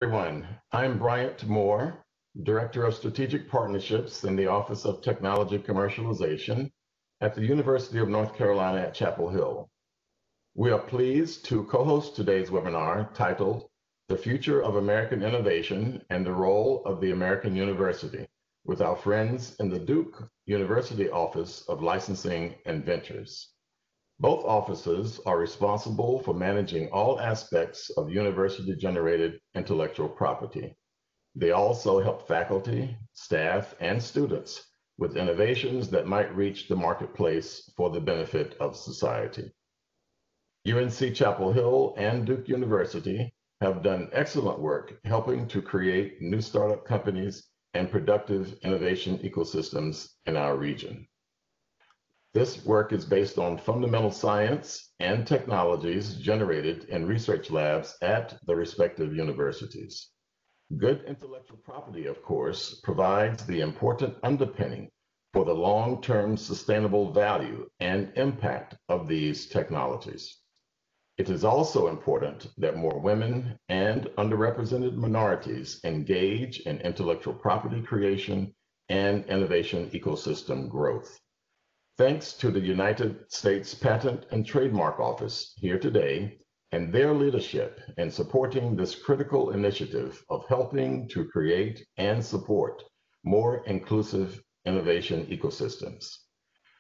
Everyone. I'm Bryant Moore, Director of Strategic Partnerships in the Office of Technology Commercialization at the University of North Carolina at Chapel Hill. We are pleased to co-host today's webinar titled The Future of American Innovation and the Role of the American University with our friends in the Duke University Office of Licensing and Ventures. Both offices are responsible for managing all aspects of university-generated intellectual property. They also help faculty, staff, and students with innovations that might reach the marketplace for the benefit of society. UNC Chapel Hill and Duke University have done excellent work helping to create new startup companies and productive innovation ecosystems in our region. This work is based on fundamental science and technologies generated in research labs at the respective universities. Good intellectual property, of course, provides the important underpinning for the long-term sustainable value and impact of these technologies. It is also important that more women and underrepresented minorities engage in intellectual property creation and innovation ecosystem growth. Thanks to the United States Patent and Trademark Office here today and their leadership in supporting this critical initiative of helping to create and support more inclusive innovation ecosystems.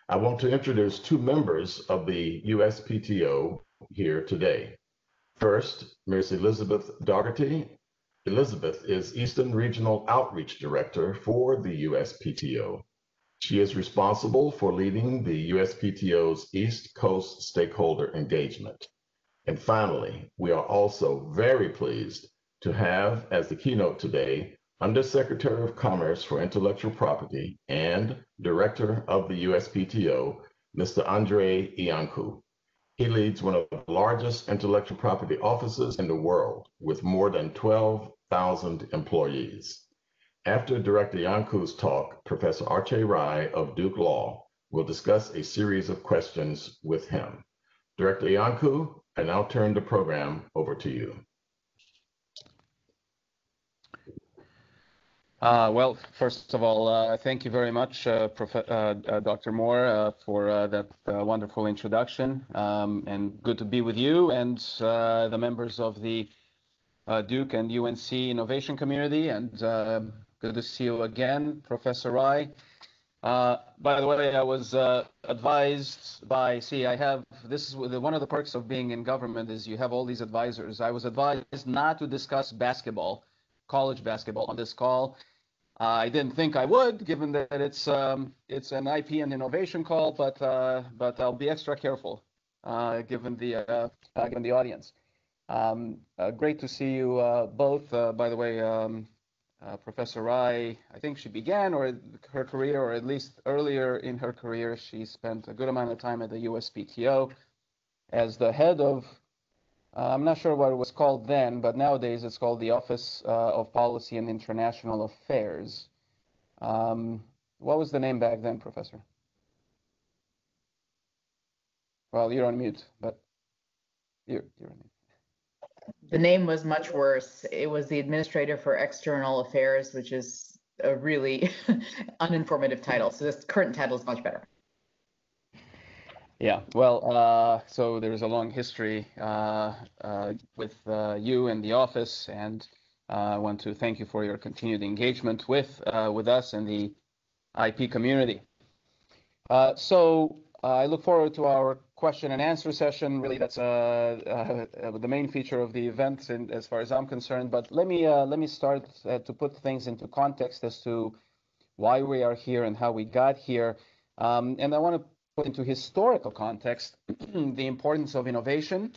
I want to introduce two members of the USPTO here today. First, Ms. Elizabeth Dougherty. Elizabeth is Eastern Regional Outreach Director for the USPTO. She is responsible for leading the USPTO's East Coast stakeholder engagement. And finally, we are also very pleased to have as the keynote today, Undersecretary of Commerce for Intellectual Property and Director of the USPTO, Mr. Andrei Iancu. He leads one of the largest intellectual property offices in the world with more than 12,000 employees. After Director Iancu's talk, Professor Arti of Duke Law will discuss a series of questions with him. Director Iancu, I now turn the program over to you. Well, first of all, thank you very much, Dr. Moore, for that wonderful introduction. And good to be with you and the members of the Duke and UNC innovation community. And good to see you again, Professor Rai. By the way, I was advised by, this is one of the perks of being in government is you have all these advisors. I was advised not to discuss basketball, college basketball on this call. I didn't think I would, given that it's an IP and innovation call, but I'll be extra careful given the audience. Great to see you both. By the way, Professor Rai, I think she began her career, or at least earlier in her career, she spent a good amount of time at the USPTO as the head of, I'm not sure what it was called then, but nowadays it's called the Office of Policy and International Affairs. What was the name back then, Professor? Well, you're on mute, but you're on mute. The name was much worse. It was the Administrator for External Affairs, which is a really uninformative title. So this current title is much better. Yeah, well, so there's a long history with you and the office, and I want to thank you for your continued engagement with us and the IP community. So I look forward to our question and answer session. Really, that's the main feature of the event, as far as I'm concerned. But let me start to put things into context as to why we are here and how we got here. And I want to put into historical context the importance of innovation,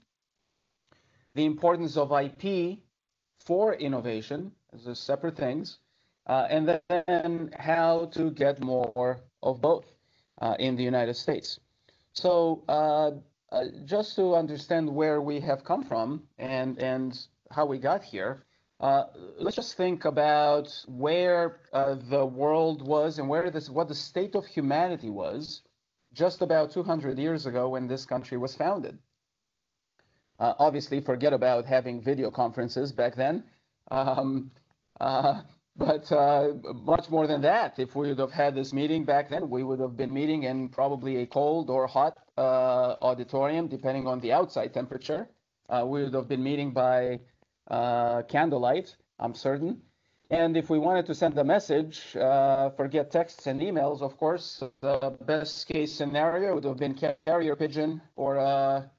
the importance of IP for innovation as separate things, and then how to get more of both in the United States. So just to understand where we have come from and how we got here, let's just think about where the world was and what the state of humanity was just about 200 years ago when this country was founded. Obviously, forget about having video conferences back then. Um, uh, but much more than that. If we would have had this meeting back then, we would have been meeting in probably a cold or hot auditorium, depending on the outside temperature. We would have been meeting by candlelight, I'm certain. And if we wanted to send a message, forget texts and emails, of course, the best case scenario would have been carrier pigeon or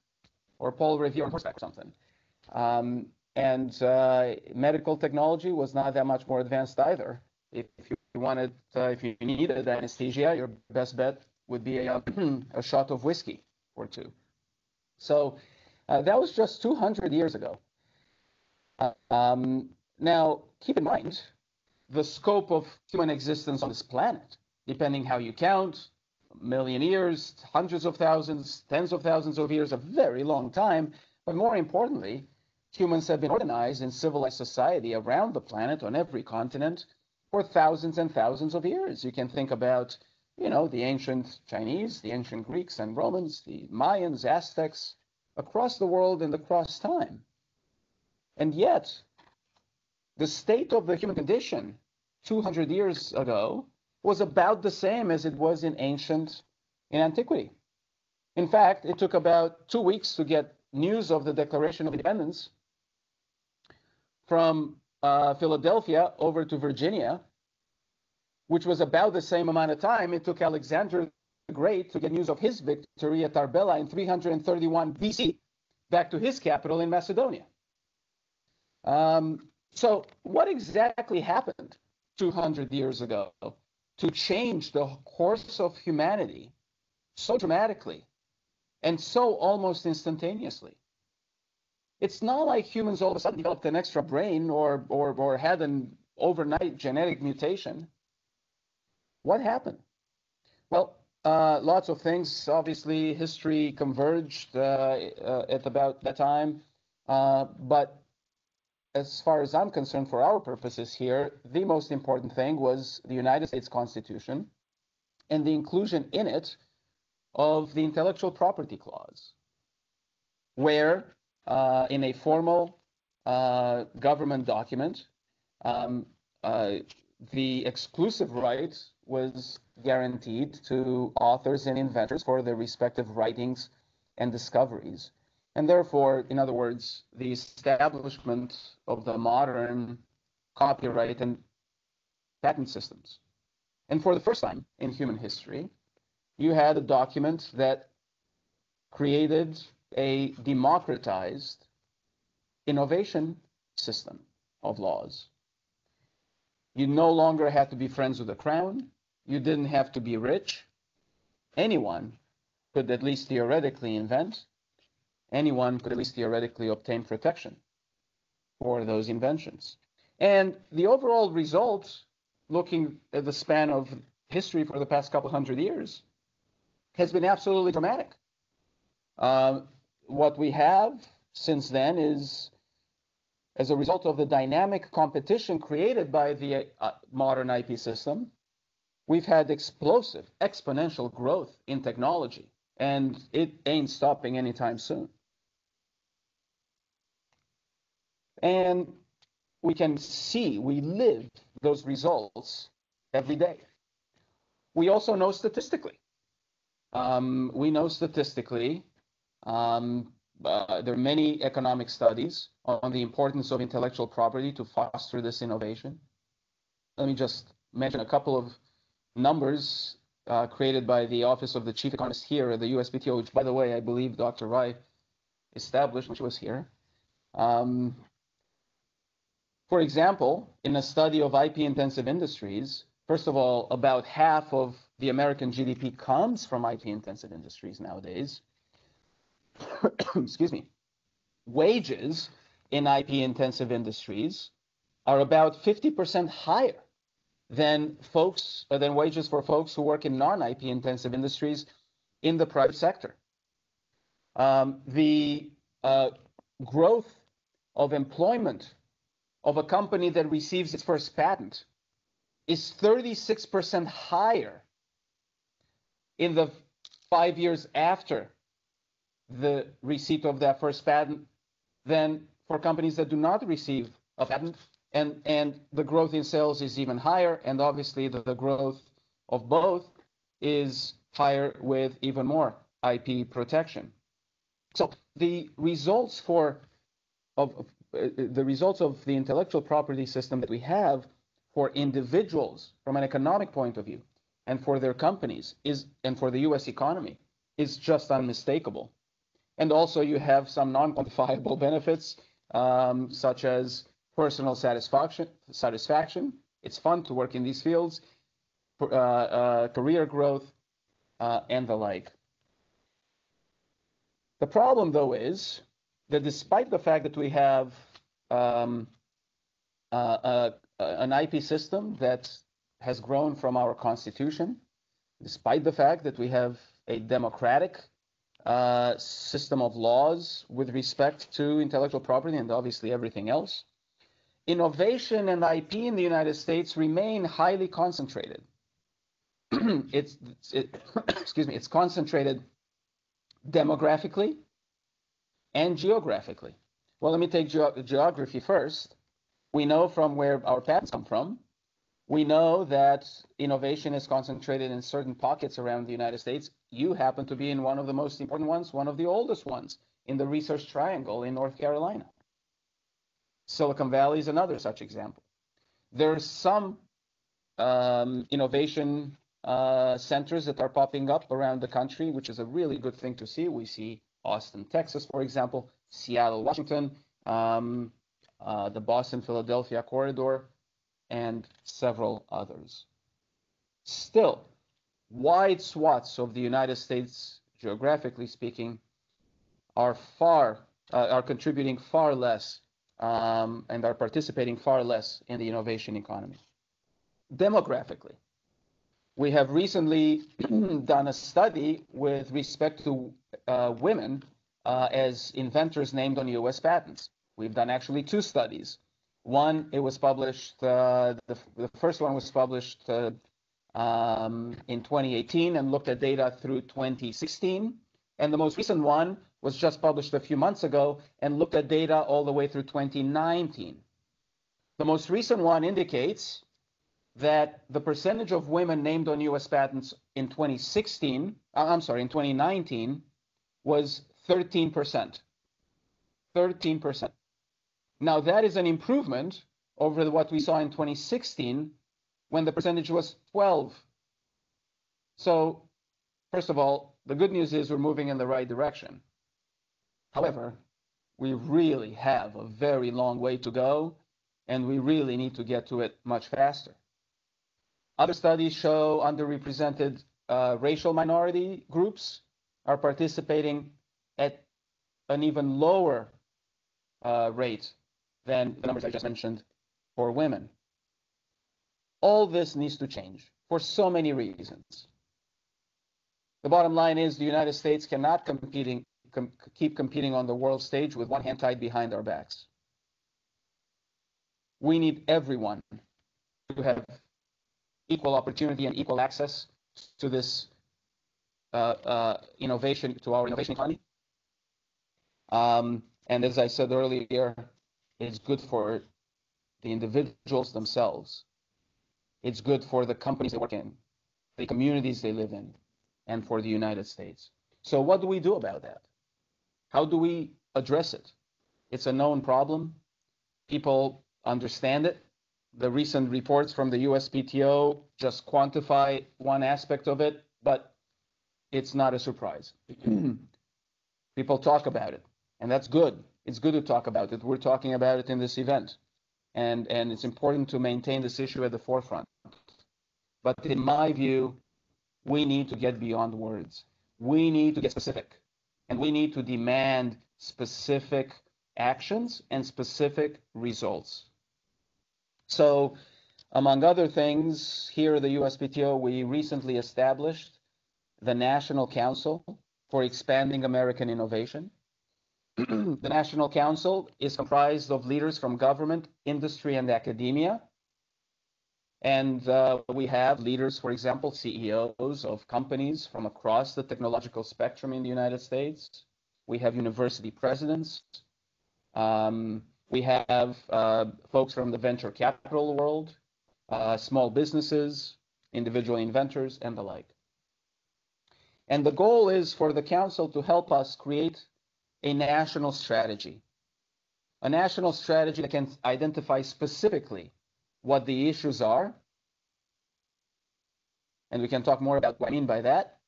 Paul Revere on horseback or something. And medical technology was not that much more advanced either. If you needed anesthesia, your best bet would be a shot of whiskey or two. So that was just 200 years ago. Now, keep in mind the scope of human existence on this planet, depending how you count, a million years, hundreds of thousands, tens of thousands of years, a very long time. But more importantly, humans have been organized in civilized society around the planet on every continent for thousands and thousands of years. You can think about, the ancient Chinese, the ancient Greeks and Romans, the Mayans, Aztecs, across the world and across time. And yet, the state of the human condition 200 years ago was about the same as it was in antiquity. In fact, it took about 2 weeks to get news of the Declaration of Independence from Philadelphia over to Virginia, which was about the same amount of time it took Alexander the Great to get news of his victory at Arbela in 331 BC back to his capital in Macedonia. So what exactly happened 200 years ago to change the course of humanity so dramatically and so almost instantaneously? It's not like humans all of a sudden developed an extra brain or had an overnight genetic mutation. What happened? Well, lots of things. Obviously, history converged at about that time. But as far as I'm concerned, for our purposes here, the most important thing was the United States Constitution and the inclusion in it of the Intellectual Property Clause, where in a formal government document, the exclusive right was guaranteed to authors and inventors for their respective writings and discoveries. And therefore, in other words, the establishment of the modern copyright and patent systems. And for the first time in human history, you had a document that created a democratized innovation system of laws. You no longer had to be friends with the crown. You didn't have to be rich. Anyone could at least theoretically invent. Anyone could at least theoretically obtain protection for those inventions. And the overall result, looking at the span of history for the past couple hundred years, has been absolutely dramatic. What we have since then is, as a result of the dynamic competition created by the modern IP system, we've had explosive, exponential growth in technology, and it ain't stopping anytime soon. And we can see, we live those results every day. We also know statistically. We know statistically, there are many economic studies on the importance of intellectual property to foster this innovation. Let me just mention a couple of numbers created by the Office of the Chief Economist here at the USPTO, which, by the way, I believe Dr. Rai established when she was here. For example, in a study of IP-intensive industries, first of all, about half of the American GDP comes from IP-intensive industries nowadays. Excuse me. Wages in IP-intensive industries are about 50% higher than wages for folks who work in non-IP-intensive industries in the private sector. The growth of employment of a company that receives its first patent is 36% higher in the 5 years after the receipt of that first patent than for companies that do not receive a patent And the growth in sales is even higher, and obviously the growth of both is higher with even more IP protection. So the results of the intellectual property system that we have for individuals from an economic point of view and for their companies and for the US economy is just unmistakable. And also you have some non-quantifiable benefits, such as personal satisfaction. It's fun to work in these fields, career growth, and the like. The problem, though, is that despite the fact that we have an IP system that has grown from our Constitution, despite the fact that we have a democratic system of laws with respect to intellectual property and obviously everything else, innovation and IP in the United States remain highly concentrated. It's concentrated demographically and geographically. Well, let me take geography first. We know from where our patents come from. We know that innovation is concentrated in certain pockets around the United States. You happen to be in one of the most important ones, one of the oldest ones, in the Research Triangle in North Carolina. Silicon Valley is another such example. There's some innovation centers that are popping up around the country, which is a really good thing to see. We see Austin, Texas, for example, Seattle, Washington, the Boston-Philadelphia corridor, and several others. Still, wide swaths of the United States, geographically speaking, are contributing far less and are participating far less in the innovation economy. Demographically, we have recently done a study with respect to women as inventors named on US patents. We've done actually two studies. One, it was published, the first one was published in 2018 and looked at data through 2016. And the most recent one was just published a few months ago and looked at data all the way through 2019. The most recent one indicates that the percentage of women named on US patents in 2019 was 13%. 13%. Now that is an improvement over what we saw in 2016 when the percentage was 12. So first of all, the good news is we're moving in the right direction. However, we really have a very long way to go, and we really need to get to it much faster. Other studies show underrepresented racial minority groups are participating at an even lower rate than the numbers I just mentioned for women. All this needs to change for so many reasons. The bottom line is the United States cannot keep competing on the world stage with one hand tied behind our backs. We need everyone to have equal opportunity and equal access to this innovation, to our innovation economy. And as I said earlier, it's good for the individuals themselves. It's good for the companies they work in, the communities they live in, and for the United States. So what do we do about that? How do we address it? It's a known problem. People understand it. The recent reports from the USPTO just quantify one aspect of it, but it's not a surprise. People talk about it, and that's good. It's good to talk about it. We're talking about it in this event, and it's important to maintain this issue at the forefront. But in my view, we need to get beyond words. We need to get specific, and we need to demand specific actions and specific results. So, among other things, here at the USPTO, we recently established the National Council for Expanding American Innovation. The National Council is comprised of leaders from government, industry, and academia. And we have leaders, for example, CEOs of companies from across the technological spectrum in the United States. We have university presidents. We have folks from the venture capital world, small businesses, individual inventors, and the like. And the goal is for the council to help us create a national strategy that can identify specifically what the issues are, and we can talk more about what I mean by that,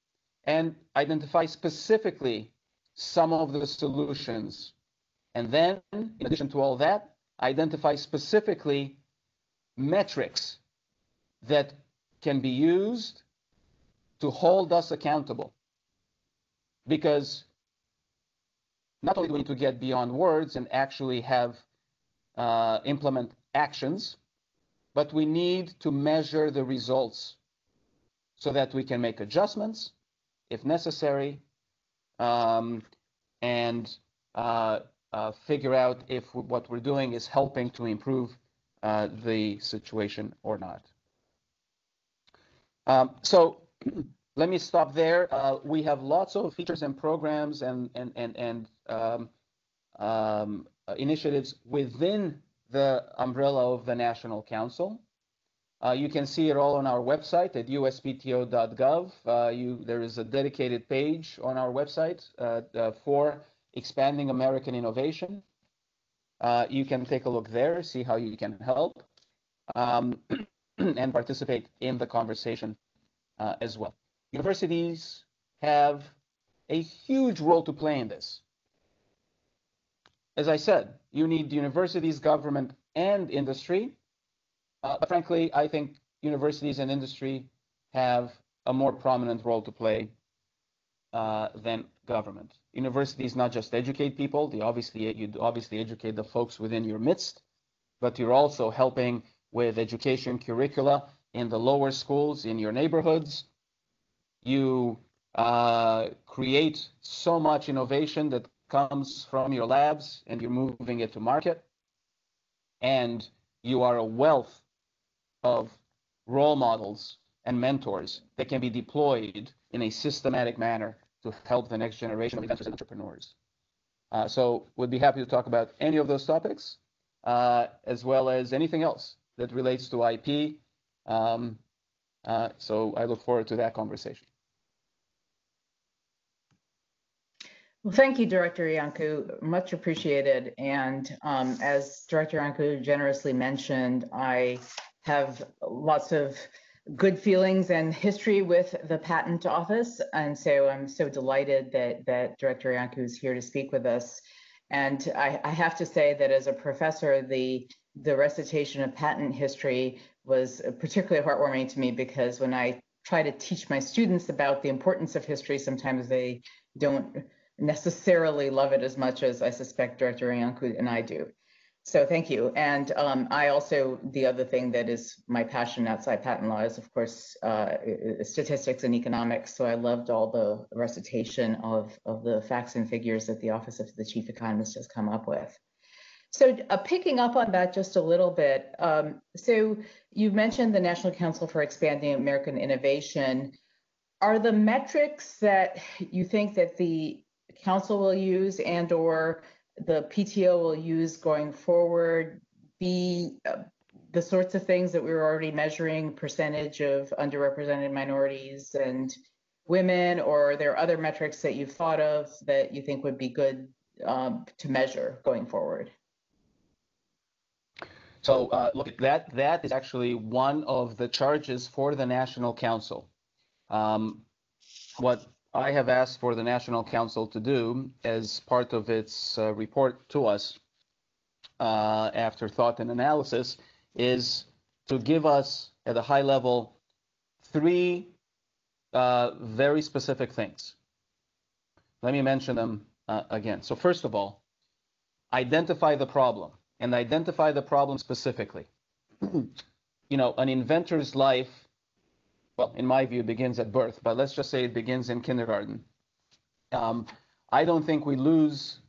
and identify specifically some of the solutions. And then, in addition to all that, identify specifically metrics that can be used to hold us accountable. Because not only do we need to get beyond words and actually have implement actions, but we need to measure the results so that we can make adjustments if necessary, and figure out if what we're doing is helping to improve the situation or not. So let me stop there. We have lots of features and programs and initiatives within the umbrella of the National Council. You can see it all on our website at uspto.gov. There is a dedicated page on our website for expanding American innovation. You can take a look there, see how you can help, and participate in the conversation as well. Universities have a huge role to play in this. As I said, you need universities, government, and industry. But frankly, I think universities and industry have a more prominent role to play than government. Universities not just educate people, you obviously educate the folks within your midst, but you're also helping with education curricula in the lower schools in your neighborhoods. You create so much innovation that comes from your labs and you're moving it to market. And you are a wealth of role models and mentors that can be deployed in a systematic manner to help the next generation of inventors and entrepreneurs. So we'd be happy to talk about any of those topics, as well as anything else that relates to IP. So I look forward to that conversation. Well, thank you, Director Iancu, much appreciated. And as Director Iancu generously mentioned, I have lots of good feelings and history with the Patent Office. And so I'm so delighted that Director Iancu is here to speak with us. And I have to say that as a professor, the recitation of patent history was particularly heartwarming to me, because when I try to teach my students about the importance of history, sometimes they don't necessarily love it as much as I suspect Director Iancu and I do. So thank you. And I also, the other thing that is my passion outside patent law is, of course, statistics and economics. So I loved all the recitation of the facts and figures that the Office of the Chief Economist has come up with. So picking up on that just a little bit, so you mentioned the National Council for Expanding American Innovation. Are the metrics that you think that the council will use and or the PTO will use going forward be the sorts of things that we were already measuring, percentage of underrepresented minorities and women, or are there other metrics that you've thought of that you think would be good to measure going forward? So look, that is actually one of the charges for the National Council. What I have asked for the National Council to do as part of its report to us after thought and analysis is to give us at a high level 3 very specific things. Let me mention them again. So first of all, identify the problem, and identify the problem specifically. You know, an inventor's life, well, in my view, begins at birth, but let's just say it begins in kindergarten. I don't think we lose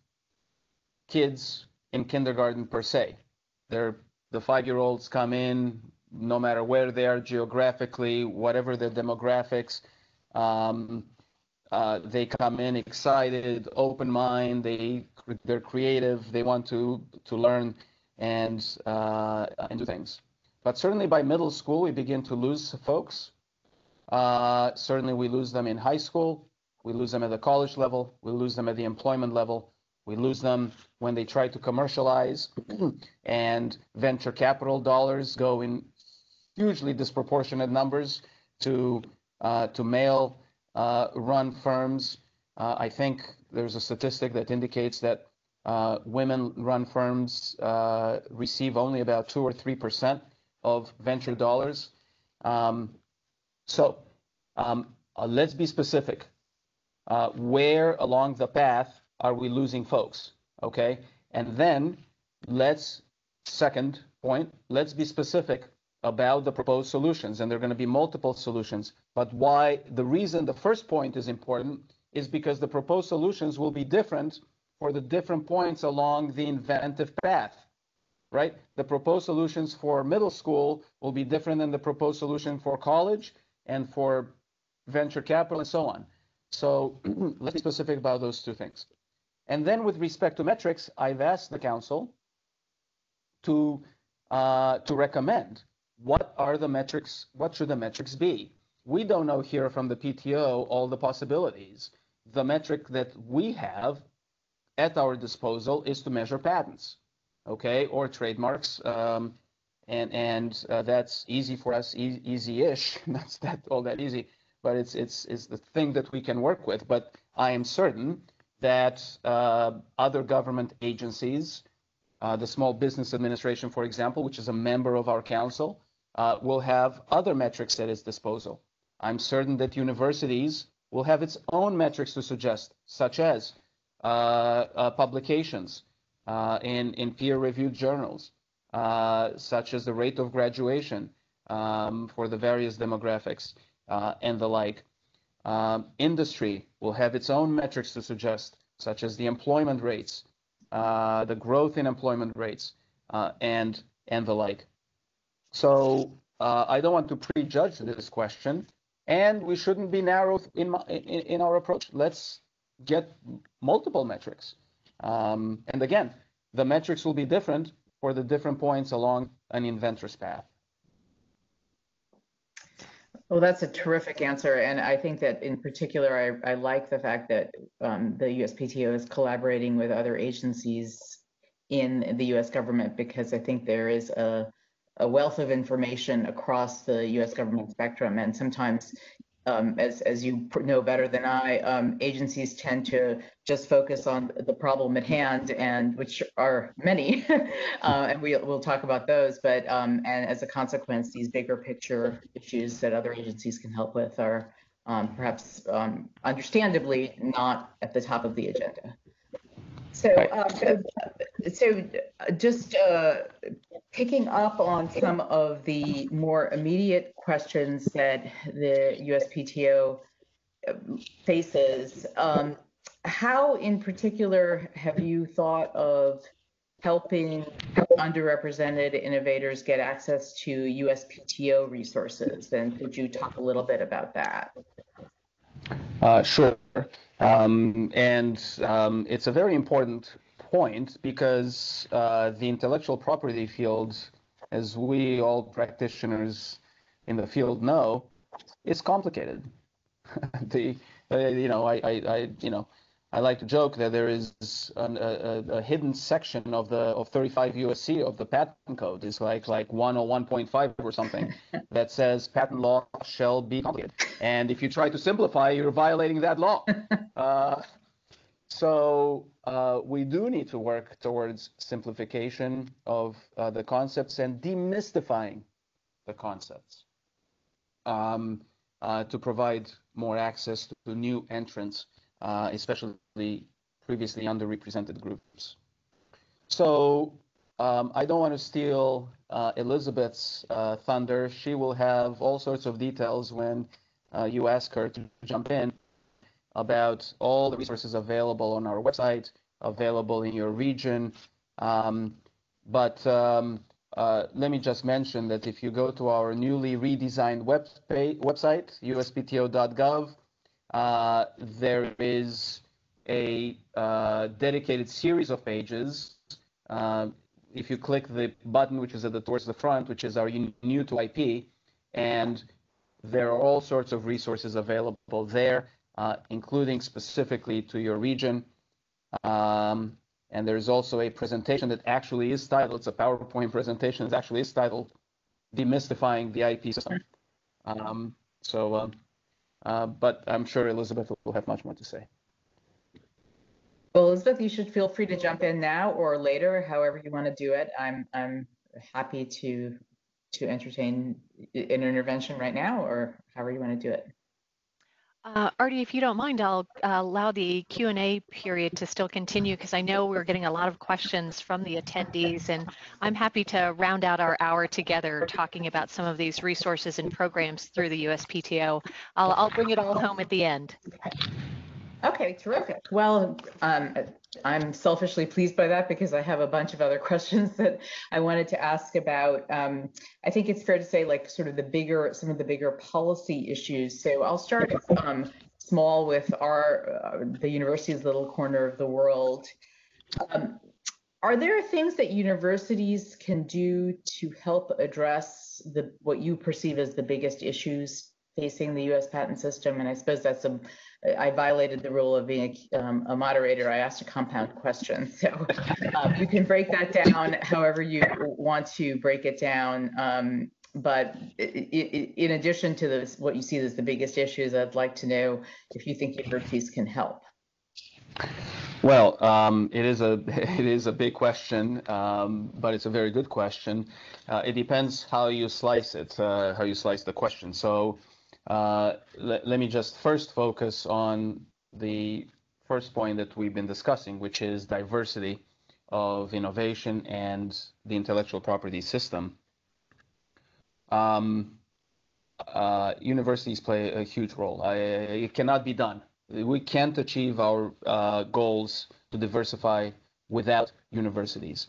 kids in kindergarten per se. The 5-year-olds come in, no matter where they are geographically, whatever their demographics, they come in excited, open mind, they they're creative, they want to learn and do things. But certainly by middle school, we begin to lose folks. Certainly we lose them in high school, we lose them at the college level, we lose them at the employment level, we lose them when they try to commercialize, and venture capital dollars go in hugely disproportionate numbers to male run firms. I think there's a statistic that indicates that women-run firms receive only about 2 or 3% of venture dollars. So let's be specific. Where along the path are we losing folks? Okay, and then second point, let's be specific about the proposed solutions, and there are going to be multiple solutions. But the reason the first point is important is because the proposed solutions will be different for the different points along the inventive path, right? The proposed solutions for middle school will be different than the proposed solution for college and for venture capital and so on. So let's be specific about those two things. And then with respect to metrics, I've asked the council to recommend what are the metrics, what should the metrics be? We don't know here from the PTO all the possibilities. The metric that we have at our disposal is to measure patents, okay, or trademarks, and that's easy for us, easy-ish. That's not all that easy, but it's the thing that we can work with. But I am certain that other government agencies, the Small Business Administration, for example, which is a member of our council, will have other metrics at its disposal. I'm certain that universities will have its own metrics to suggest, such as publications in peer-reviewed journals, such as the rate of graduation for the various demographics and the like. Industry will have its own metrics to suggest, such as the employment rates, the growth in employment rates, and the like. So I don't want to prejudge this question, and we shouldn't be narrow in our approach. Let's get multiple metrics. And again, the metrics will be different for the different points along an inventor's path. Well, that's a terrific answer. And I think that in particular, I like the fact that the USPTO is collaborating with other agencies in the US government, because I think there is a wealth of information across the US government spectrum. And sometimes, as you know better than I, agencies tend to just focus on the problem at hand, and which are many, and we'll talk about those. But and as a consequence, these bigger picture issues that other agencies can help with are perhaps understandably not at the top of the agenda. So, so just picking up on some of the more immediate questions that the USPTO faces, how in particular have you thought of helping underrepresented innovators get access to USPTO resources? And could you talk a little bit about that? Sure. It's a very important point, because the intellectual property field, as we all practitioners in the field know, is complicated. I like to joke that there is a hidden section of 35 USC of the patent code. It's like 101.5 or something that says patent law shall be complicated. And if you try to simplify, you're violating that law. So we do need to work towards simplification of the concepts and demystifying the concepts to provide more access to new entrants, especially previously underrepresented groups. So I don't want to steal Elizabeth's thunder. She will have all sorts of details when you ask her to jump in about all the resources available on our website, available in your region. But let me just mention that if you go to our newly redesigned website, uspto.gov, there is a dedicated series of pages. If you click the button which is towards the front, which is our new to IP, and there are all sorts of resources available there, including specifically to your region. And there's also a presentation that actually is titled, it's a PowerPoint presentation that actually is titled Demystifying the IP System. But I'm sure Elizabeth will have much more to say. Well, Elizabeth, you should feel free to jump in now or later, however you want to do it. I'm happy to entertain an intervention right now, or however you want to do it. Arti, if you don't mind, I'll allow the Q&A period to still continue, because I know we're getting a lot of questions from the attendees, and I'm happy to round out our hour together talking about some of these resources and programs through the USPTO. I'll bring it all home at the end. Okay, terrific. Well, I'm selfishly pleased by that, because I have a bunch of other questions that I wanted to ask about. I think it's fair to say, like, sort of some of the bigger policy issues. So I'll start small with the university's little corner of the world. Are there things that universities can do to help address what you perceive as the biggest issues facing the U.S. patent system? And I suppose I violated the rule of being a moderator. I asked a compound question. So you can break that down however you want to break it down. But in addition to what you see as the biggest issues, I'd like to know if you think universities can help. Well, it is a big question, but it's a very good question. It depends how you slice it, how you slice the question. So let me just first focus on the first point that we've been discussing, which is diversity of innovation and the intellectual property system. Universities play a huge role. It cannot be done. We can't achieve our goals to diversify without universities.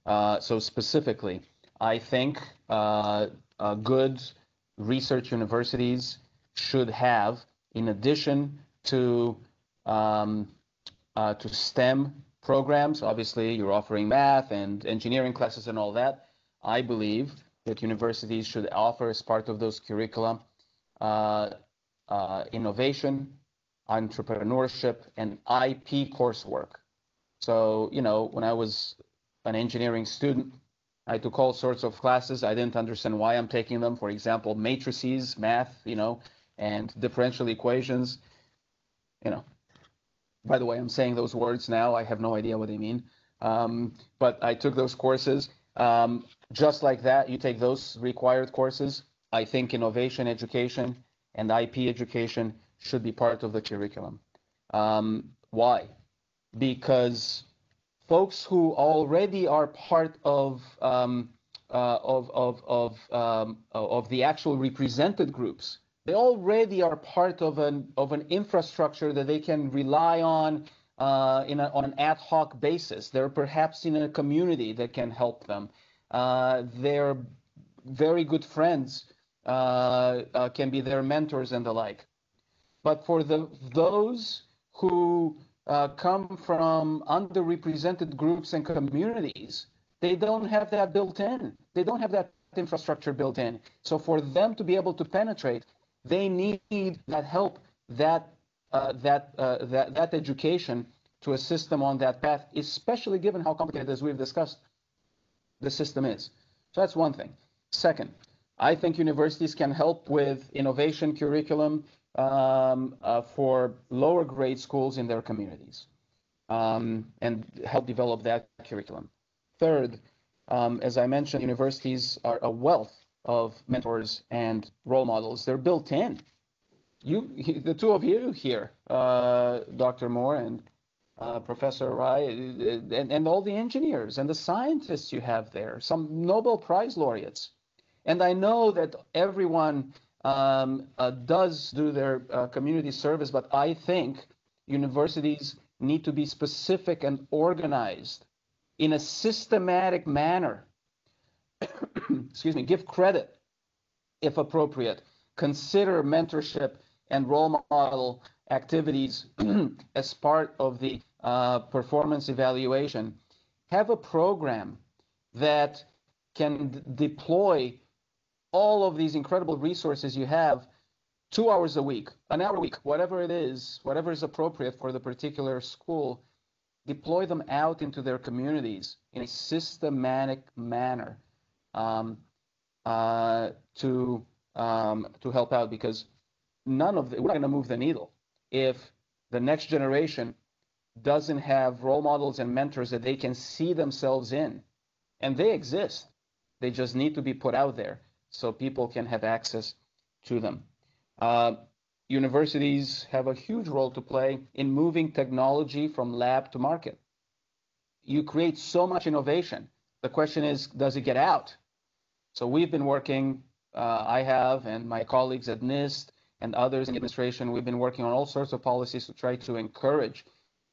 So specifically, I think good research universities should have, in addition to STEM programs, obviously you're offering math and engineering classes and all that, I believe that universities should offer, as part of those curricula, innovation, entrepreneurship, and IP coursework. So, when I was an engineering student, I took all sorts of classes. I didn't understand why I'm taking them. For example, matrices, math, and differential equations. By the way, I'm saying those words now. I have no idea what they mean. But I took those courses. Just like that, you take those required courses. I think innovation education and IP education should be part of the curriculum. Why? Because folks who already are part of the actual represented groups, they already are part of an infrastructure that they can rely on on an ad hoc basis. They're perhaps in a community that can help them. Their very good friends can be their mentors and the like. But for those who come from underrepresented groups and communities, they don't have that built in. They don't have that infrastructure built in. So for them to be able to penetrate, they need that help, that education to assist them on that path, especially given how complicated, as we've discussed, the system is. So that's one thing. Second, I think universities can help with innovation curriculum for lower grade schools in their communities, and help develop that curriculum. Third, as I mentioned, universities are a wealth of mentors and role models. They're built in. The two of you here, Dr. Moore and Professor Rai, and all the engineers and the scientists you have there, some Nobel Prize laureates. And I know that everyone does do their community service, but I think universities need to be specific and organized in a systematic manner. Excuse me, give credit if appropriate, consider mentorship and role model activities as part of the performance evaluation, have a program that can deploy all of these incredible resources you have 2 hours a week, an hour a week, whatever it is, whatever is appropriate for the particular school, deploy them out into their communities in a systematic manner to help out, because we're not going to move the needle if the next generation doesn't have role models and mentors that they can see themselves in. And they exist. They just need to be put out there so people can have access to them. Universities have a huge role to play in moving technology from lab to market. You create so much innovation. The question is, does it get out? So we've been working, I have, and my colleagues at NIST and others in the administration, we've been working on all sorts of policies to try to encourage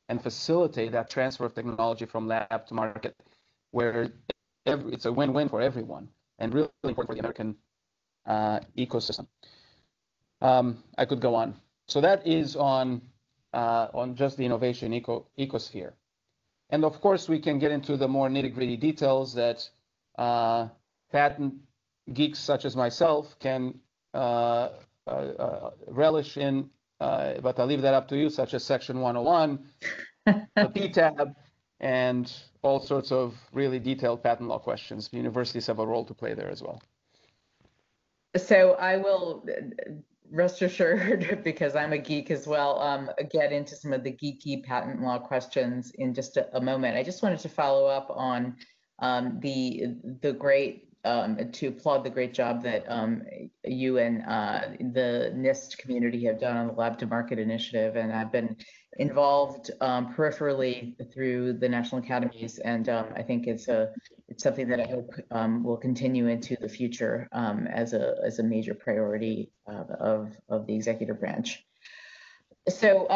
and facilitate that transfer of technology from lab to market, where it's a win-win for everyone and really important for the American ecosystem. I could go on. So that is on just the innovation ecosphere. And of course, we can get into the more nitty-gritty details that patent geeks such as myself can relish in, but I'll leave that up to you, such as Section 101, the PTAB, and all sorts of really detailed patent law questions. Universities have a role to play there as well. So I will, rest assured, because I'm a geek as well, get into some of the geeky patent law questions in just a moment. I just wanted to follow up on the great, to applaud the great job that you and the NIST community have done on the Lab to Market initiative. And I've been involved peripherally through the national academies, and I think it's something that I hope will continue into the future as a major priority of the executive branch. So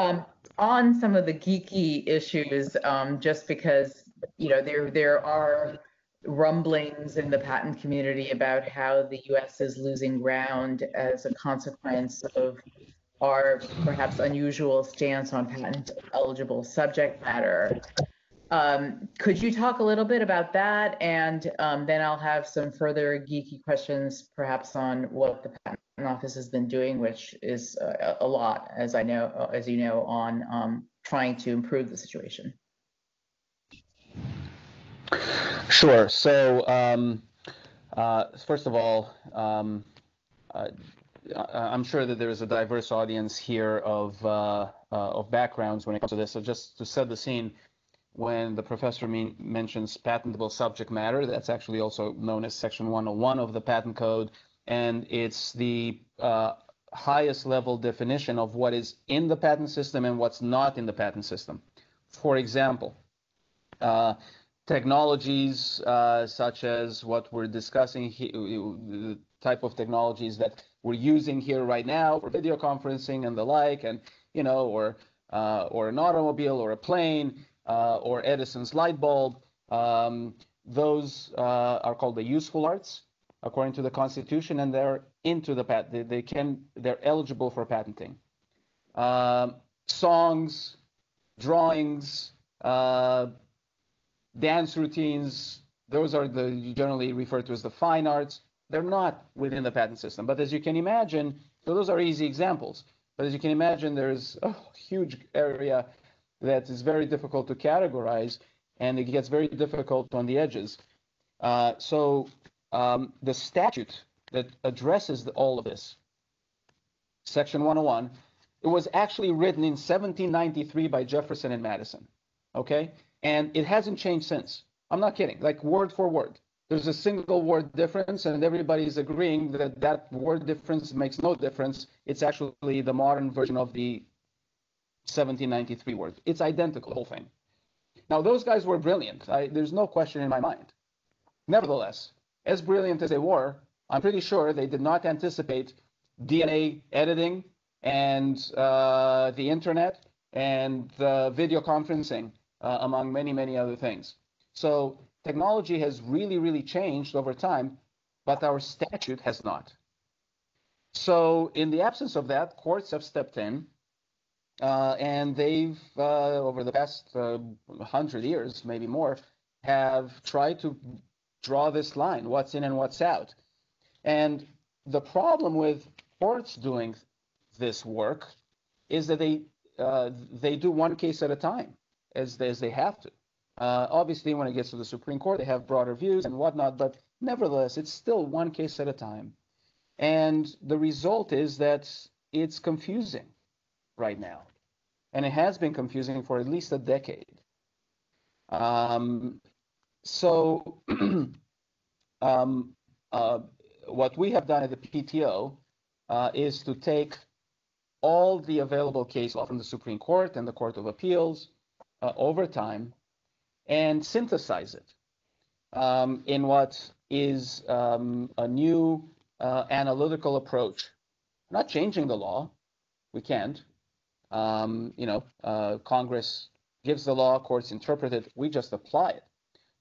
on some of the geeky issues, just because there are rumblings in the patent community about how the U.S. is losing ground as a consequence of our perhaps unusual stance on patent eligible subject matter. Could you talk a little bit about that? And then I'll have some further geeky questions, perhaps on what the Patent Office has been doing, which is a lot, as you know, on trying to improve the situation. Sure. So first of all, I'm sure that there is a diverse audience here of backgrounds when it comes to this. So just to set the scene, when the professor mentions patentable subject matter, that's actually also known as Section 101 of the Patent Code, and it's the highest level definition of what is in the patent system and what's not in the patent system. For example, technologies such as what we're discussing here, the type of technologies that we're using here right now for video conferencing and the like, and or an automobile or a plane or Edison's light bulb, those are called the useful arts according to the Constitution, and they're into the patent. They're eligible for patenting. Songs, drawings, dance routines, those are generally referred to as the fine arts. They're not within the patent system. But as you can imagine, so those are easy examples. But as you can imagine, there's a huge area that is very difficult to categorize, and it gets very difficult on the edges. So the statute that addresses all of this, Section 101, it was actually written in 1793 by Jefferson and Madison, okay? And it hasn't changed since. I'm not kidding, like word for word. There's a single word difference, and everybody's agreeing that that word difference makes no difference. It's actually the modern version of the 1793 word. It's identical, the whole thing. Now, those guys were brilliant. There's no question in my mind. Nevertheless, as brilliant as they were, I'm pretty sure they did not anticipate DNA editing and the internet and video conferencing, among many, many other things. So technology has really, really changed over time, but our statute has not. So in the absence of that, courts have stepped in And they've, over the past 100 years, maybe more, have tried to draw this line, what's in and what's out. And the problem with courts doing this work is that they do one case at a time, as they have to. Obviously, when it gets to the Supreme Court, they have broader views and whatnot, but nevertheless, it's still one case at a time. And the result is that it's confusing right now. And it has been confusing for at least a decade. So what we have done at the PTO is to take all the available case law from the Supreme Court and the Court of Appeals over time and synthesize it in what is a new analytical approach. Not changing the law, we can't. Congress gives the law, courts interpret it, we just apply it.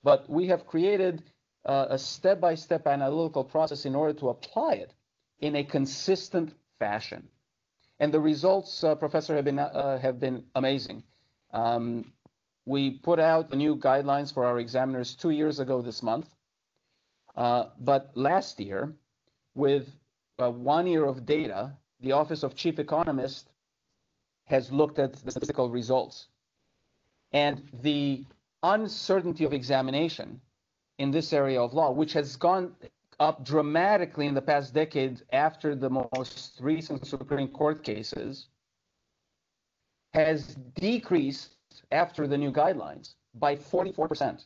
But we have created a step-by-step analytical process in order to apply it in a consistent fashion. And the results, Professor, have been amazing. We put out the new guidelines for our examiners 2 years ago this month. But last year, with 1 year of data, the Office of Chief Economist has looked at the statistical results. And the uncertainty of examination in this area of law, which has gone up dramatically in the past decade after the most recent Supreme Court cases, has decreased after the new guidelines by 44%.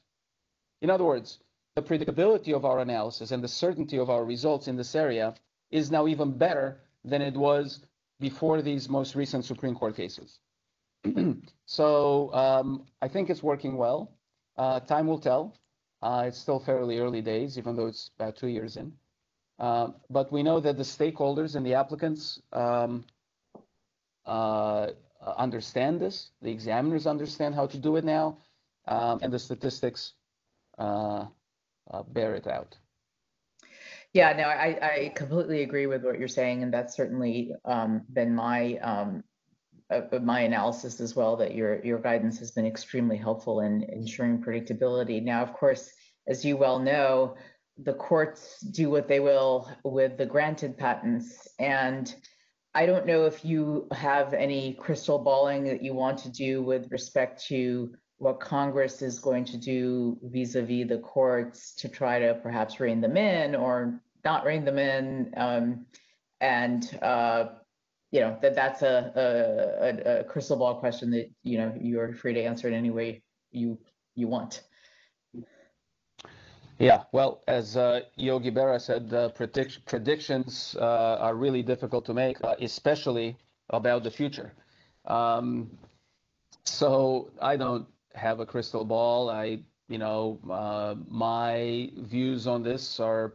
In other words, the predictability of our analysis and the certainty of our results in this area is now even better than it was before these most recent Supreme Court cases. So I think it's working well. Time will tell. It's still fairly early days, even though it's about 2 years in. But we know that the stakeholders and the applicants understand this. The examiners understand how to do it now, and the statistics bear it out. Yeah, no, I completely agree with what you're saying, and that's certainly been my analysis as well, that your guidance has been extremely helpful in ensuring predictability. Now, of course, as you well know, the courts do what they will with the granted patents, and I don't know if you have any crystal balling that you want to do with respect to what Congress is going to do vis-a-vis the courts to try to perhaps rein them in or not rein them in, that's a crystal ball question that you're free to answer in any way you want. Yeah, well, as Yogi Berra said, predictions are really difficult to make, especially about the future. So I don't have a crystal ball. My views on this are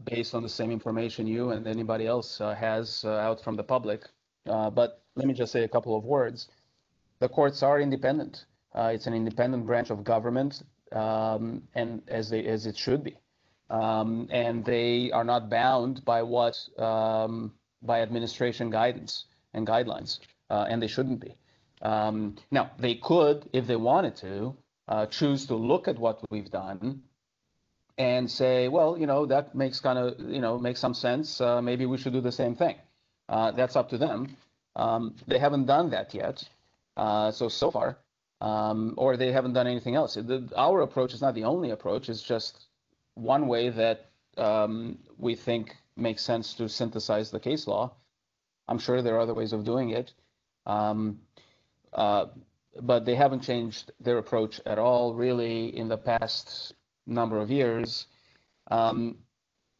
based on the same information you and anybody else has out from the public. But let me just say a couple of words. The courts are independent. It's an independent branch of government, and as it should be. And they are not bound by by administration guidance and guidelines, and they shouldn't be. Now, they could, if they wanted to, choose to look at what we've done and say, well, that makes makes some sense. Maybe we should do the same thing. That's up to them. They haven't done that yet, so far, or they haven't done anything else. Our approach is not the only approach. It's just one way that we think makes sense to synthesize the case law. I'm sure there are other ways of doing it. But they haven't changed their approach at all, really, in the past number of years. There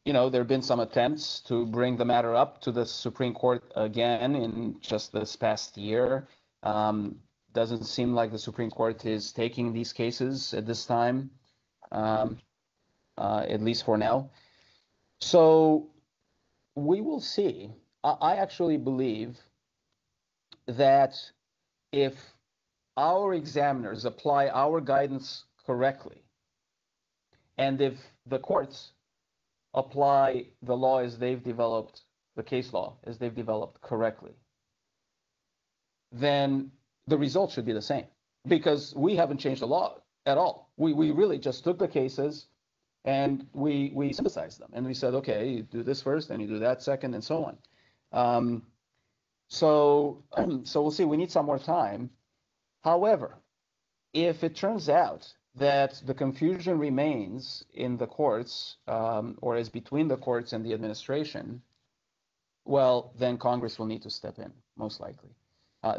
have been some attempts to bring the matter up to the Supreme Court again in just this past year. Doesn't seem like the Supreme Court is taking these cases at this time, at least for now. So we will see. I actually believe that if our examiners apply our guidance correctly, and if the courts apply the law as they've developed, the case law as they've developed correctly, then the result should be the same, because we haven't changed the law at all. We really just took the cases and we synthesized them, and we said, okay, you do this first, then you do that second, and so on. So we'll see. We need some more time. However, if it turns out that the confusion remains in the courts, or is between the courts and the administration, well, then Congress will need to step in, most likely.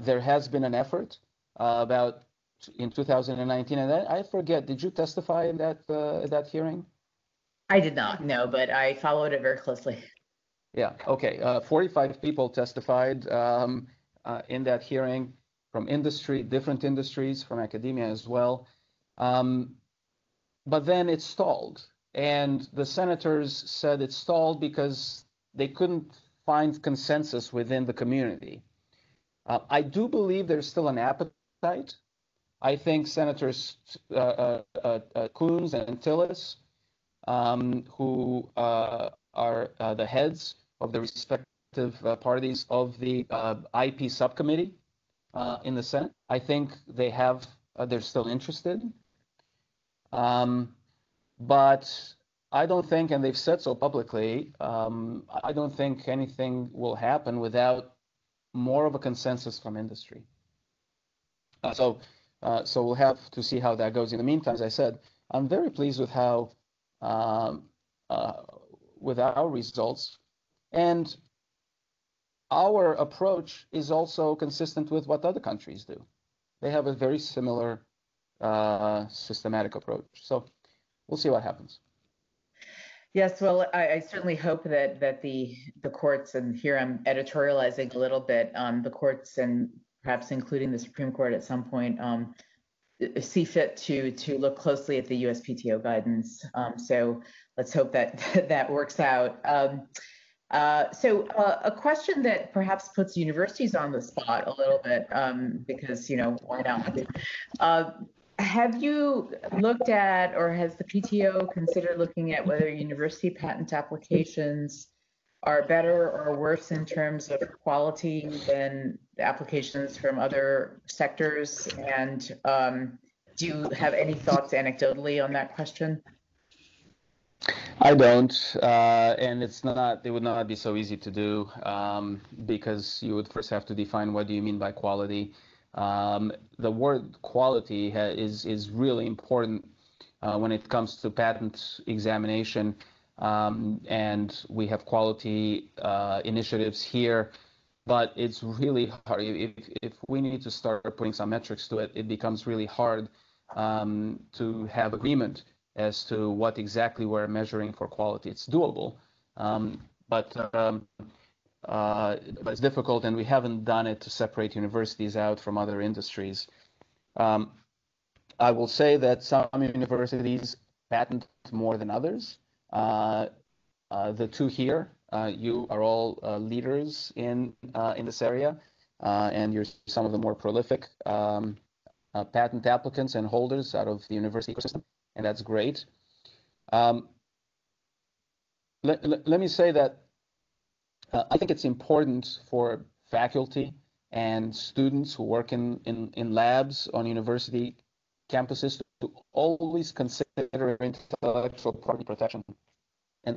There has been an effort in 2019, and I forget, did you testify in that hearing? I did not, no, but I followed it very closely. Yeah, okay. 45 people testified in that hearing from industry, different industries, from academia as well. But then it stalled, and the senators said it stalled because they couldn't find consensus within the community. I do believe there's still an appetite. I think Senators Coons and Tillis, who are the heads of the respective parties of the IP subcommittee in the Senate, I think they're still interested. But I don't think, and they've said so publicly, I don't think anything will happen without more of a consensus from industry. So we'll have to see how that goes. In the meantime, as I said, I'm very pleased with how with our results, and our approach is also consistent with what other countries do. They have a very similar systematic approach. So we'll see what happens. Yes, well, I certainly hope that the courts, and here I'm editorializing a little bit, the courts, and perhaps including the Supreme Court at some point, see fit to look closely at the USPTO guidance. So let's hope that works out. So a question that perhaps puts universities on the spot a little bit, because, why not? Have you looked at, or has the PTO considered looking at whether university patent applications are better or worse in terms of quality than the applications from other sectors? And do you have any thoughts anecdotally on that question? I don't, and it would not be so easy to do, because you would first have to define what do you mean by quality. The word quality is really important when it comes to patent examination, and we have quality initiatives here, but it's really hard. If we need to start putting some metrics to it, it becomes really hard to have agreement as to what exactly we're measuring for quality. It's doable, but it's difficult, and we haven't done it to separate universities out from other industries. I will say that some universities patent more than others. The two here, you are all leaders in this area, and you're some of the more prolific patent applicants and holders out of the university ecosystem, and that's great. Let me say that I think it's important for faculty and students who work in labs on university campuses to always consider intellectual property protection and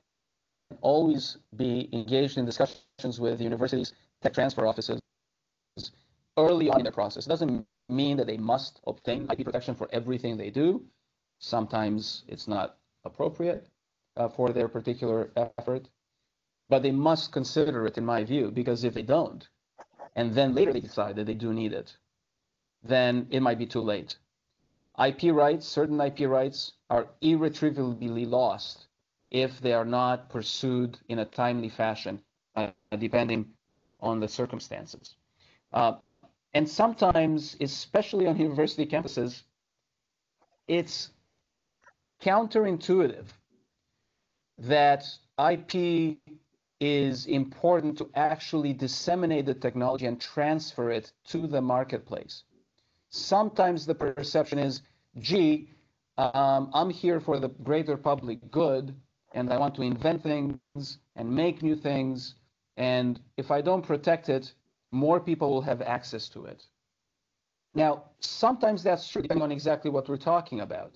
always be engaged in discussions with universities' tech transfer offices early on in their process. It doesn't mean that they must obtain IP protection for everything they do. Sometimes it's not appropriate for their particular effort, but they must consider it, in my view, because if they don't, and then later they decide that they do need it, then it might be too late. IP rights, certain IP rights, are irretrievably lost if they are not pursued in a timely fashion, depending on the circumstances. And sometimes, especially on university campuses, it's counterintuitive that IP is important to actually disseminate the technology and transfer it to the marketplace. Sometimes the perception is, gee, I'm here for the greater public good, and I want to invent things and make new things, and if I don't protect it, more people will have access to it. Now, sometimes that's true, depending on exactly what we're talking about.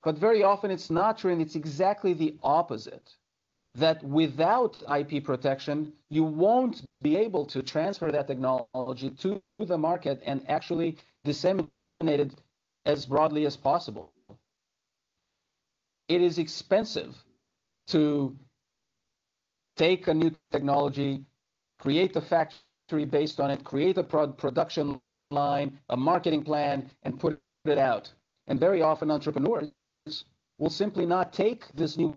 But very often it's not true, and it's exactly the opposite. That without IP protection, you won't be able to transfer that technology to the market and actually disseminate it as broadly as possible. It is expensive to take a new technology, create a factory based on it, create a production line, a marketing plan, and put it out. And very often entrepreneurs will simply not take this new,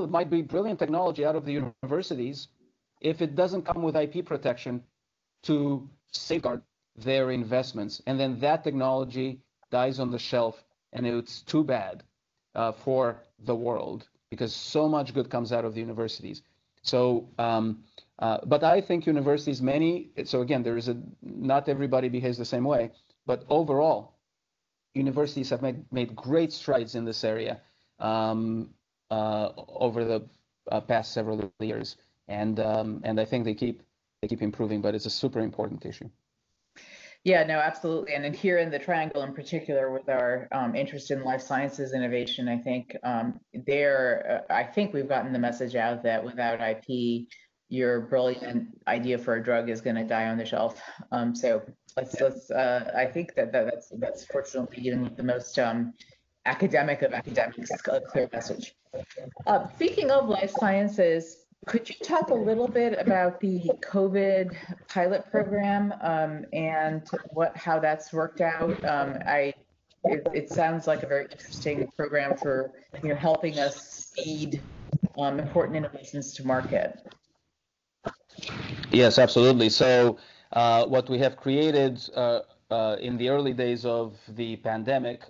might be brilliant technology out of the universities if it doesn't come with IP protection to safeguard their investments. And then that technology dies on the shelf, and it's too bad for the world, because so much good comes out of the universities. So, but I think universities, so again, not everybody behaves the same way, but overall, universities have made great strides in this area over the past several years, and I think they keep improving, but it's a super important issue. Yeah, no, absolutely. And here in the Triangle in particular, with our interest in life sciences innovation, I think I think we've gotten the message out that without IP, your brilliant idea for a drug is going to die on the shelf. So I think that's fortunately, even with the most academic of academics, a clear message. Speaking of life sciences, could you talk a little bit about the COVID pilot program and how that's worked out? It sounds like a very interesting program for helping us speed important innovations to market. Yes, absolutely. So what we have created in the early days of the pandemic,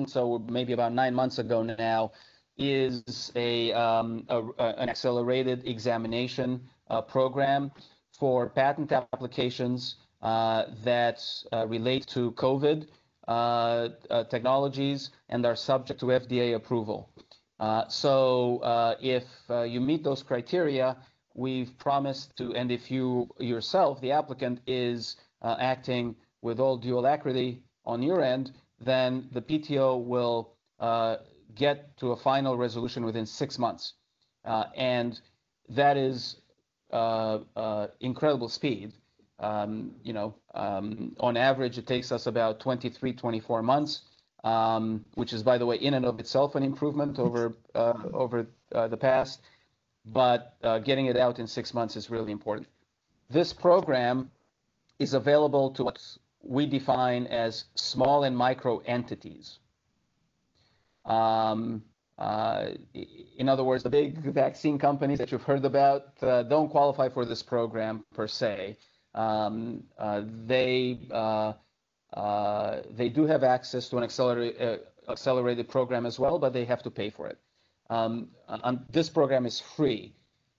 so maybe about 9 months ago now, is an accelerated examination program for patent applications that relate to COVID technologies and are subject to FDA approval. So if you meet those criteria, we've promised to, and if you yourself, the applicant, is acting with all due alacrity on your end, then the PTO will get to a final resolution within 6 months. And that is incredible speed. On average, it takes us about 23, 24 months, which is, by the way, in and of itself an improvement over the past. But getting it out in 6 months is really important. This program is available to what we define as small and micro entities. In other words, the big vaccine companies that you've heard about don't qualify for this program per se. They do have access to an accelerated program as well, but they have to pay for it. This program is free,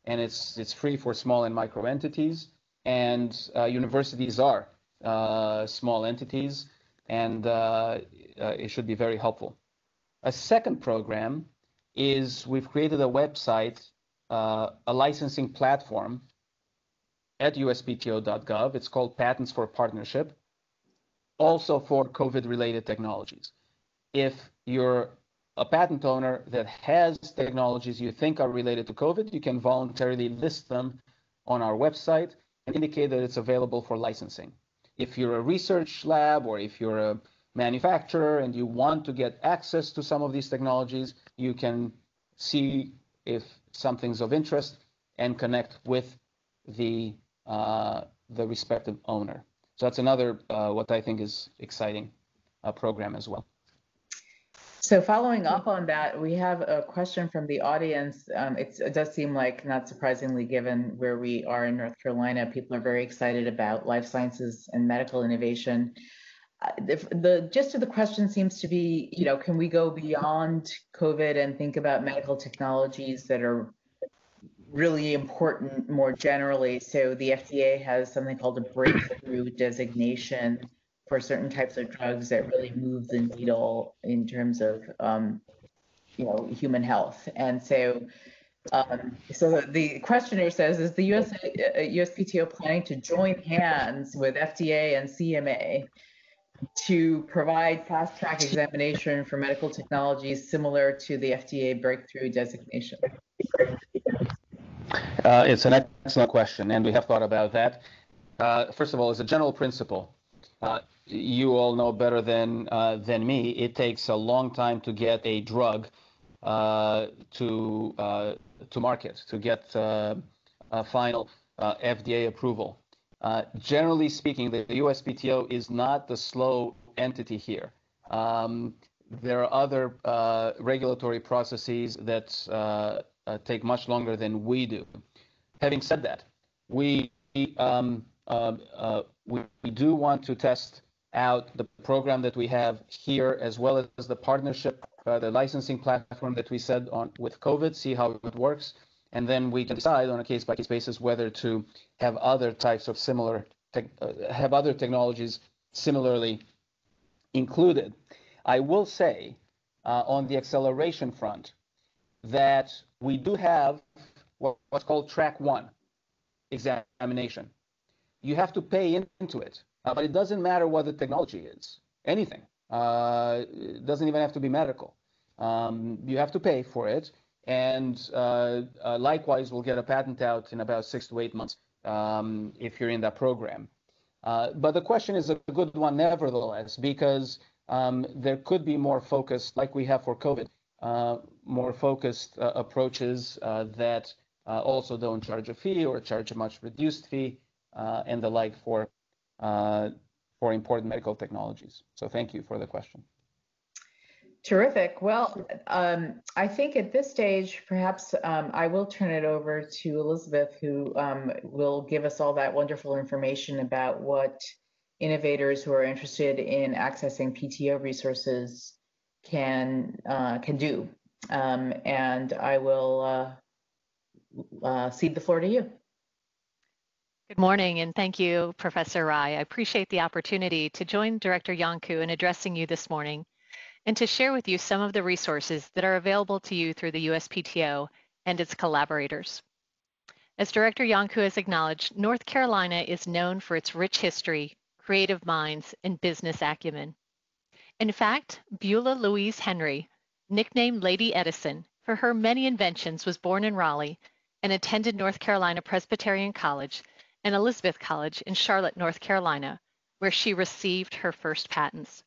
and it's free for small and micro entities, and universities are small entities, and it should be very helpful. A second program is we've created a website, a licensing platform at uspto.gov. It's called Patents for Partnership, also for COVID-related technologies. If you're a patent owner that has technologies you think are related to COVID, you can voluntarily list them on our website and indicate that it's available for licensing. If you're a research lab or if you're a manufacturer and you want to get access to some of these technologies, you can see if something's of interest and connect with the respective owner. So that's another what I think is exciting program as well. So following up on that, we have a question from the audience. It does seem like, not surprisingly, given where we are in North Carolina, people are very excited about life sciences and medical innovation. The gist of the question seems to be, can we go beyond COVID and think about medical technologies that are really important more generally? So the FDA has something called a breakthrough designation for certain types of drugs that really move the needle in terms of, human health. And so So the questioner says, is the USPTO planning to join hands with FDA and CMA to provide fast track examination for medical technologies similar to the FDA breakthrough designation? It's an excellent question, and we have thought about that. First of all, as a general principle, you all know better than me, it takes a long time to get a drug to market, to get a final FDA approval. Generally speaking, the USPTO is not the slow entity here. There are other regulatory processes that take much longer than we do. Having said that, we do want to test out the program that we have here, as well as the partnership, the licensing platform that we said on with COVID, see how it works, and then we can decide on a case-by-case basis whether to have other types of have other technologies similarly included. I will say on the acceleration front that we do have what's called track 1 examination. You have to pay into it, but it doesn't matter what the technology is, anything. It doesn't even have to be medical. You have to pay for it, and likewise, we'll get a patent out in about 6 to 8 months if you're in that program. But the question is a good one nevertheless, because there could be more focused, like we have for COVID, more focused approaches that also don't charge a fee or charge a much reduced fee and the like for important medical technologies. So thank you for the question. Terrific. Well, I think at this stage, perhaps I will turn it over to Elizabeth, who will give us all that wonderful information about what innovators who are interested in accessing PTO resources can do. And I will cede the floor to you. Good morning, and thank you, Professor Rai. I appreciate the opportunity to join Director Iancu in addressing you this morning and to share with you some of the resources that are available to you through the USPTO and its collaborators. As Director Iancu has acknowledged, North Carolina is known for its rich history, creative minds, and business acumen. In fact, Beulah Louise Henry, nicknamed Lady Edison, for her many inventions, was born in Raleigh and attended North Carolina Presbyterian College and Elizabeth College in Charlotte, North Carolina, where she received her first patents.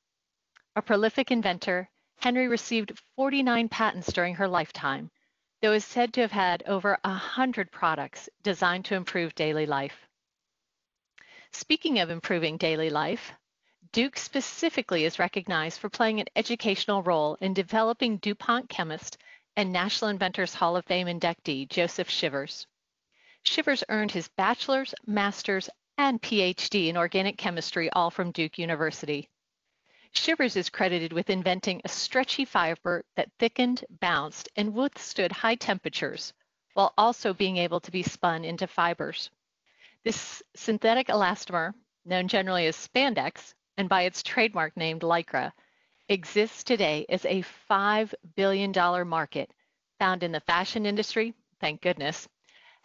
A prolific inventor, Henry received 49 patents during her lifetime, though is said to have had over 100 products designed to improve daily life. Speaking of improving daily life, Duke specifically is recognized for playing an educational role in developing DuPont chemist and National Inventors Hall of Fame inductee Joseph Shivers. Shivers earned his bachelor's, master's, and PhD in organic chemistry, all from Duke University. Shivers is credited with inventing a stretchy fiber that thickened, bounced, and withstood high temperatures, while also being able to be spun into fibers. This synthetic elastomer, known generally as spandex, and by its trademark named Lycra, exists today as a $5 billion market found in the fashion industry, thank goodness,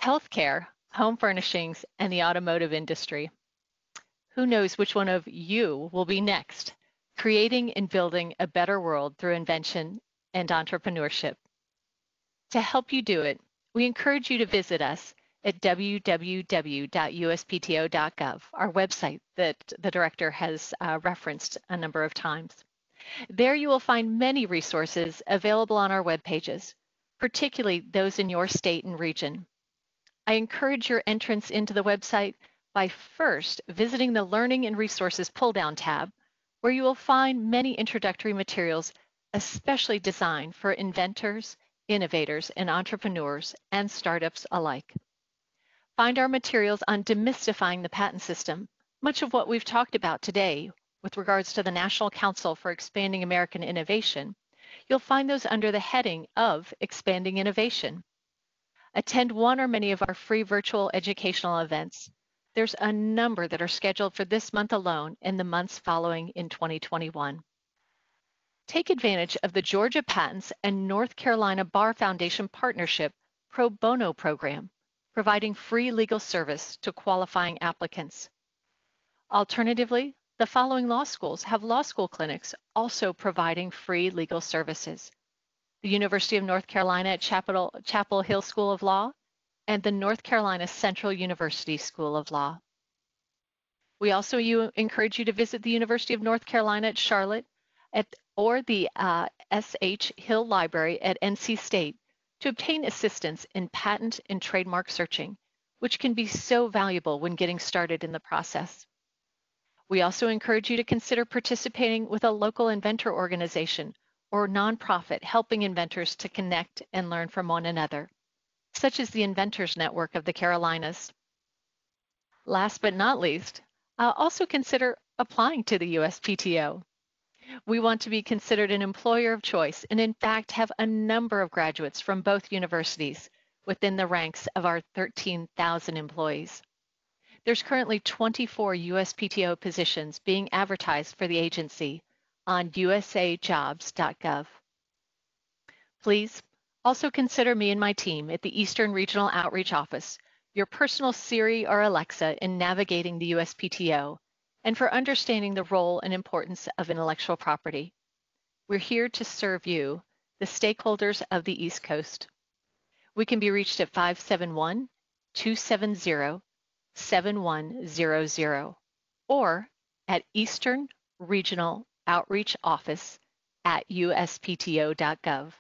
healthcare, home furnishings, and the automotive industry. Who knows which one of you will be next, creating and building a better world through invention and entrepreneurship. To help you do it, we encourage you to visit us at www.uspto.gov, our website that the director has referenced a number of times. There you will find many resources available on our web pages, particularly those in your state and region. I encourage your entrance into the website by first visiting the Learning and Resources pull-down tab, where you will find many introductory materials especially designed for inventors, innovators, and entrepreneurs and startups alike. Find our materials on demystifying the patent system, much of what we've talked about today with regards to the National Council for Expanding American Innovation. You'll find those under the heading of Expanding Innovation. Attend one or many of our free virtual educational events. There's a number that are scheduled for this month alone and the months following in 2021. Take advantage of the Georgia Patents and North Carolina Bar Foundation partnership pro bono program, providing free legal service to qualifying applicants. Alternatively, the following law schools have law school clinics also providing free legal services: the University of North Carolina at Chapel Hill School of Law and the North Carolina Central University School of Law. We also encourage you to visit the University of North Carolina at Charlotte or the S.H. Hill Library at NC State to obtain assistance in patent and trademark searching, which can be so valuable when getting started in the process. We also encourage you to consider participating with a local inventor organization or nonprofit helping inventors to connect and learn from one another, such as the Inventors Network of the Carolinas. Last but not least, also consider applying to the USPTO. We want to be considered an employer of choice and in fact have a number of graduates from both universities within the ranks of our 13,000 employees. There's currently 24 USPTO positions being advertised for the agency on usajobs.gov. Please also consider me and my team at the Eastern Regional Outreach Office, your personal Siri or Alexa in navigating the USPTO and for understanding the role and importance of intellectual property. We're here to serve you, the stakeholders of the East Coast. We can be reached at 571-270-7100 or at Eastern Regional Outreach Office at uspto.gov.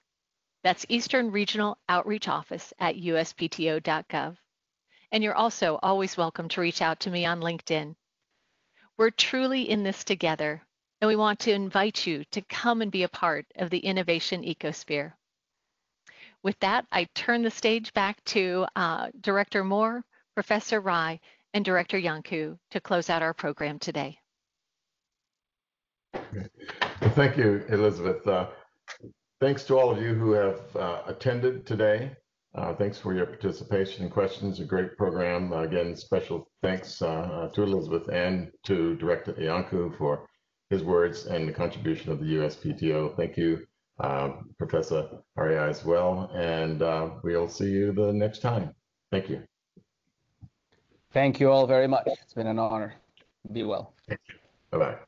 That's Eastern Regional Outreach Office at uspto.gov. And you're also always welcome to reach out to me on LinkedIn. We're truly in this together, and we want to invite you to come and be a part of the innovation ecosphere. With that, I turn the stage back to Director Moore, Professor Rai, and Director Iancu to close out our program today. Well, thank you, Elizabeth. Thanks to all of you who have attended today. Thanks for your participation and questions. A great program. Again, special thanks to Elizabeth and to Director Iancu for his words and the contribution of the USPTO. Thank you, Professor Arti as well. And we'll see you the next time. Thank you. Thank you all very much. It's been an honor. Be well. Thank you. Bye-bye.